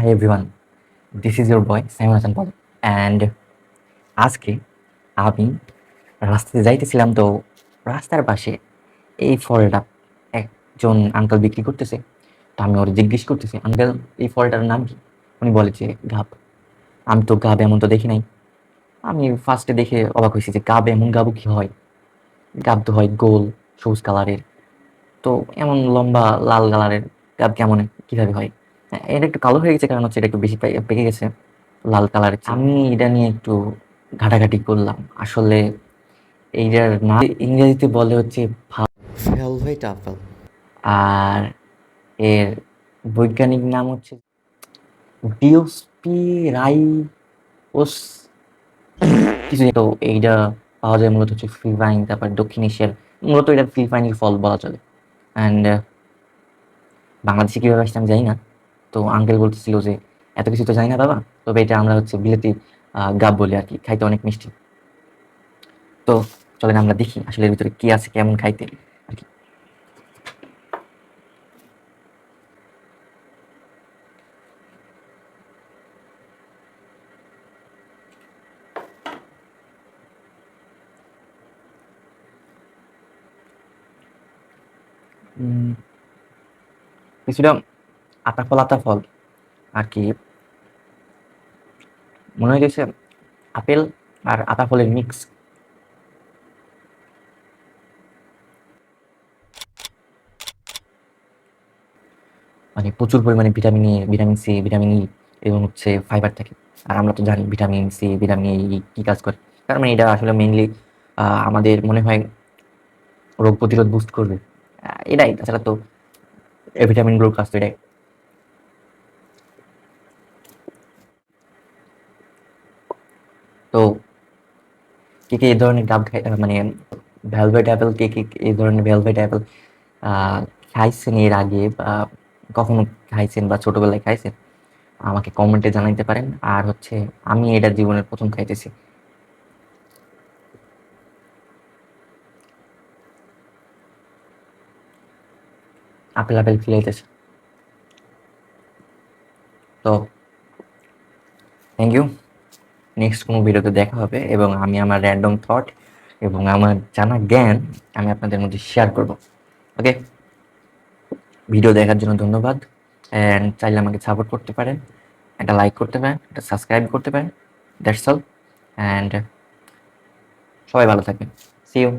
Hi everyone, this is your boy Simon Hassan Paul and আজকে আমি রাস্তাতে যাইতেছিলাম তো রাস্তার পাশে এই ফলটা একজন আঙ্কেল বিক্রি করতেছে। তো আমি ওর জিজ্ঞেস করতেছি, আঙ্কেল এই ফলটার নাম কি? উনি বলে যে গাব। আমি তো গাব এমন তো দেখি নাই। আমি ফার্স্টে দেখে অবাক হয়েছি যে গাব এমন গাবও কি হয়? গাব তো হয় গোল সবুজ কালারের, তো এমন লম্বা লাল কালারের গাব কেমন কিভাবে হয়? এটা একটু কালো হয়ে গেছে কারণ হচ্ছে এটা একটু বেশি পেকে গেছে লাল কালারের চেয়ে। আমি এটা নিয়ে একটু ঘাটাঘাটি করলাম। আসলে এইটার নাম ইংরেজিতে বলে হচ্ছে ভেলভেট আপেল, আর এর বৈজ্ঞানিক নাম হচ্ছে ডিওস্পিরাইওস কিছু। তো এইটা পাওয়া যায় মূলত হচ্ছে ফিলিপাইন, তারপর দক্ষিণ এশিয়ার, মূলত এটা ফিলিপাইনের ফল বলা চলে। অ্যান্ড বাংলাদেশে কীভাবে আসছে আমি জানি না। তো আঙ্কেল বলতেছিল যে এত কিছু তো জানি না বাবা, তবে এটা আমরা হচ্ছে বিলেতি গাব বলি আর কি, খাইতে অনেক মিষ্টি। তো চলেন আমরা দেখি আসলে এর ভিতরে কি আছে, কেমন খাইতে আর কি। উম, কিছুটা আতা ফল আর কি, মনে হইতেছে আপেল আর আতা ফলের মিক্স। মানে প্রচুর পরিমাণে vitamin A, vitamin C, vitamin E এবং হচ্ছে ফাইবার থাকে। আর আমরা তো জানি ভিটামিন সি, ভিটামিন ই কি কাজ করে। তার মানে এটা আসলে মেইনলি আমাদের মনে হয় রোগ প্রতিরোধ বুস্ট করবে। এটাই, তাছাড়া তো ভিটামিন গুলোর কাজ তো এটাই। তো কে কে এই ধরনের ডাব খাই, মানে ভেলভেট অ্যাপেল, কে কে এই ধরনের ভেলভেট অ্যাপেল খাইছেন এর আগে, বা কখনো খাইছেন বা ছোটবেলায় খাইছেন, আমাকে কমেন্টে জানাইতে পারেন। আর হচ্ছে আমি এটা জীবনের প্রথম খাইতেছি। আপেল আপেল ফিল হইতেছে। তো থ্যাংক ইউ। নেক্সট কোনো ভিডিওতে দেখা হবে এবং আমি আমার র্যান্ডম থট এবং আমার জানা জ্ঞান আমি আপনাদের মধ্যে শেয়ার করব। ওকে, ভিডিও দেখার জন্য ধন্যবাদ। অ্যান্ড চাইলে আমাকে সাপোর্ট করতে পারেন, একটা লাইক করতে পারেন, একটা সাবস্ক্রাইব করতে পারেন। That's all. অ্যান্ড সবাই ভালো থাকবেন। See you.